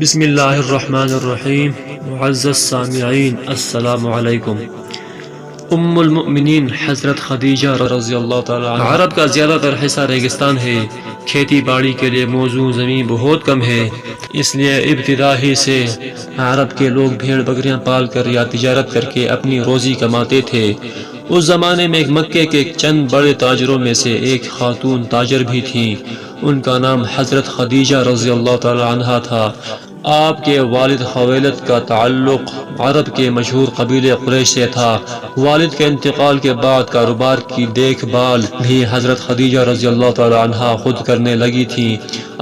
بسم اللہ الرحمن الرحیم۔ معزز سامعین السلام علیکم۔ ام المؤمنین حضرت خدیجہ رضی اللہ تعالی عنہ۔ عرب کا زیادہ تر حصہ ریگستان ہے، کھیتی باڑی کے لیے موزوں زمین بہت کم ہے، اس لیے ابتدا ہی سے عرب کے لوگ بھیڑ بکریاں پال کر یا تجارت کر کے اپنی روزی کماتے تھے۔ اس زمانے میں مکے کے چند بڑے تاجروں میں سے ایک خاتون تاجر بھی تھیں، ان کا نام حضرت خدیجہ رضی اللہ تعالی عنہ تھا۔ آپ کے والد خویلد کا تعلق عرب کے مشہور قبیلے قریش سے تھا۔ والد کے انتقال کے بعد کاروبار کی دیکھ بھال بھی حضرت خدیجہ رضی اللہ تعالی عنہ خود کرنے لگی تھیں۔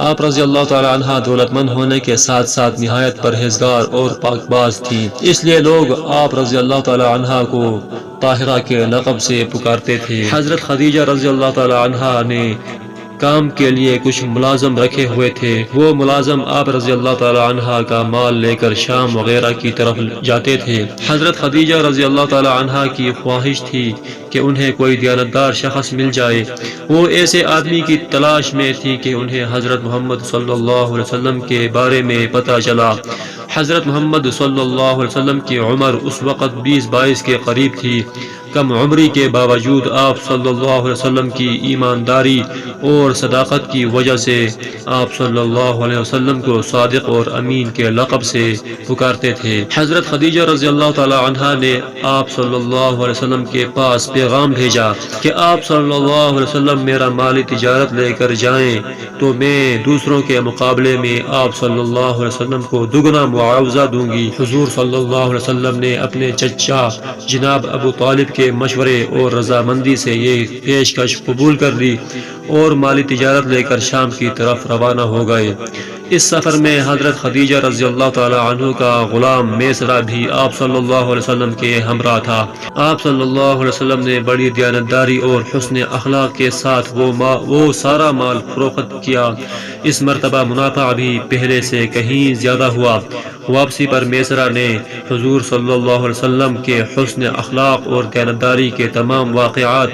آپ رضی اللہ تعالی عنہ دولت مند ہونے کے ساتھ ساتھ نہایت پرہیزگار اور پاک باز تھیں، اس لیے لوگ آپ رضی اللہ تعالی عنہ کو طاہرہ کے لقب سے پکارتے تھے۔ حضرت خدیجہ رضی اللہ تعالی عنہ نے کام کے لیے کچھ ملازم رکھے ہوئے تھے، وہ ملازم آپ رضی اللہ تعالی عنہ کا مال لے کر شام وغیرہ کی طرف جاتے تھے۔ حضرت خدیجہ رضی اللہ تعالی عنہ کی خواہش تھی کہ انہیں کوئی دیانتدار شخص مل جائے۔ وہ ایسے آدمی کی تلاش میں تھی کہ انہیں حضرت محمد صلی اللہ علیہ وسلم کے بارے میں پتہ چلا۔ حضرت محمد صلی اللہ علیہ وسلم کی عمر اس وقت 20-22 کے قریب تھی۔ کم عمری کے باوجود آپ صلی اللہ علیہ وسلم کی ایمانداری اور صداقت کی وجہ سے آپ صلی اللہ علیہ وسلم کو صادق اور امین کے لقب سے پکارتے تھے۔ حضرت خدیجہ رضی اللہ تعالی عنہ نے آپ صلی اللہ علیہ وسلم کے پاس پیغام بھیجا کہ آپ صلی اللہ علیہ وسلم میرا مالی تجارت لے کر جائیں تو میں دوسروں کے مقابلے میں آپ صلی اللہ علیہ وسلم کو دگنا معاوضہ دوں گی۔ حضور صلی اللہ علیہ وسلم نے اپنے چچا جناب ابو طالب کے مشورے اور رضامندی سے یہ پیشکش قبول کر لی اور مالی تجارت لے کر شام کی طرف روانہ ہو گئے۔ اس سفر میں حضرت خدیجہ رضی اللہ تعالی عنہ کا غلام میسرہ بھی آپ صلی اللہ علیہ وسلم کے ہمراہ تھا۔ آپ صلی اللہ علیہ وسلم نے بڑی دیانتداری اور حسن اخلاق کے ساتھ وہ سارا مال فروخت کیا۔ اس مرتبہ منافع بھی پہلے سے کہیں زیادہ ہوا۔ واپسی پر میسرہ نے حضور صلی اللہ علیہ وسلم کے حسن اخلاق اور دیانتداری کے تمام واقعات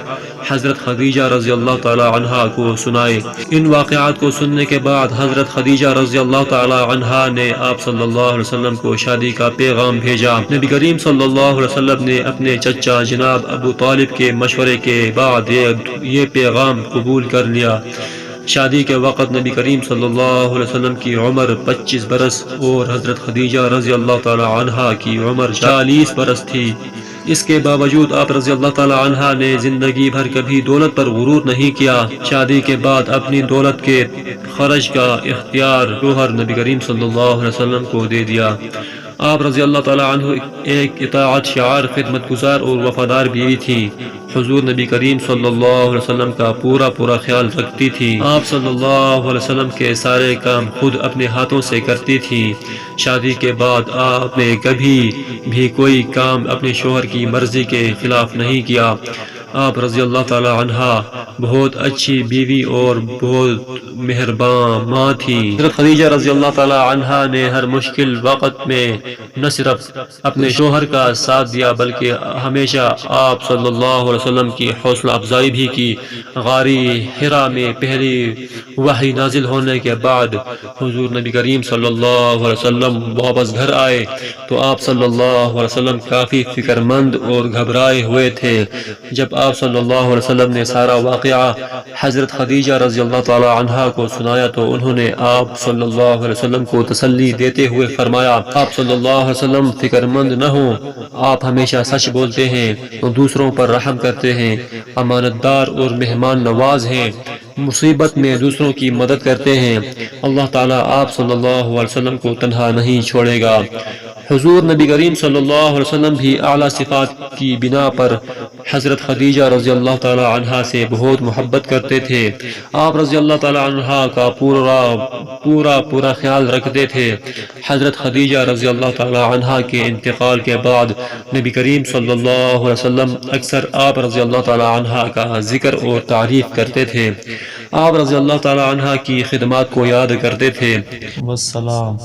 حضرت خدیجہ رضی اللہ تعالی عنہ کو سنائے۔ ان واقعات کو سننے کے بعد حضرت خدیجہ رضی اللہ تعالی عنہ نے آپ صلی اللہ علیہ وسلم کو شادی کا پیغام بھیجا۔ نبی کریم صلی اللہ علیہ وسلم نے اپنے چچا جناب ابو طالب کے مشورے کے بعد یہ پیغام قبول کر لیا۔ شادی کے وقت نبی کریم صلی اللہ علیہ وسلم کی عمر 25 برس اور حضرت خدیجہ رضی اللہ تعالی عنہ کی عمر 40 برس تھی۔ اس کے باوجود آپ رضی اللہ تعالی عنہ نے زندگی بھر کبھی دولت پر غرور نہیں کیا۔ شادی کے بعد اپنی دولت کے خرچ کا اختیار شوہر نبی کریم صلی اللہ علیہ وسلم کو دے دیا۔ آپ رضی اللہ تعالی عنہ ایک اطاعت شعار، خدمت گزار اور وفادار بیوی تھی۔ حضور نبی کریم صلی اللہ علیہ وسلم کا پورا خیال رکھتی تھی۔ آپ صلی اللہ علیہ وسلم کے سارے کام خود اپنے ہاتھوں سے کرتی تھی۔ شادی کے بعد آپ نے کبھی بھی کوئی کام اپنے شوہر کی مرضی کے خلاف نہیں کیا۔ آپ رضی اللہ تعالی عنہ بہت اچھی بیوی اور بہت مہربان ماں تھی۔ حضرت خدیجہ رضی اللہ تعالی عنہ نے ہر مشکل وقت میں نہ صرف اپنے شوہر کا ساتھ دیا بلکہ ہمیشہ آپ صلی اللہ علیہ وسلم کی حوصلہ افزائی بھی کی۔ غاری حرا میں پہلی وحی نازل ہونے کے بعد حضور نبی کریم صلی اللہ علیہ وسلم واپس گھر آئے تو آپ صلی اللہ علیہ وسلم کافی فکر مند اور گھبرائے ہوئے تھے۔ جب آپ صلی اللہ علیہ وسلم نے سارا واقعہ حضرت خدیجہ رضی اللہ تعالی عنہ کو سنایا تو انہوں نے آپ صلی اللہ علیہ وسلم کو تسلی دیتے ہوئے فرمایا، آپ صلی اللہ علیہ وسلم فکر مند نہ ہوں، آپ ہمیشہ سچ بولتے ہیں، دوسروں پر رحم کرتے ہیں، امانت دار اور مہمان نواز ہیں، مصیبت میں دوسروں کی مدد کرتے ہیں، اللہ تعالیٰ آپ صلی اللہ علیہ وسلم کو تنہا نہیں چھوڑے گا۔ حضور نبی کریم صلی اللہ علیہ وسلم بھی اعلیٰ صفات کی بنا پر حضرت خدیجہ رضی اللہ تعالی عنہ سے بہت محبت کرتے تھے۔ آپ رضی اللہ تعالی عنہ کا پورا خیال رکھتے تھے۔ حضرت خدیجہ رضی اللہ تعالی عنہ کے انتقال کے بعد نبی کریم صلی اللہ علیہ وسلم اکثر آپ رضی اللہ تعالی عنہ کا ذکر اور تعریف کرتے تھے۔ آپ رضی اللہ تعالی عنہ کی خدمات کو یاد کرتے تھے۔ والسلام۔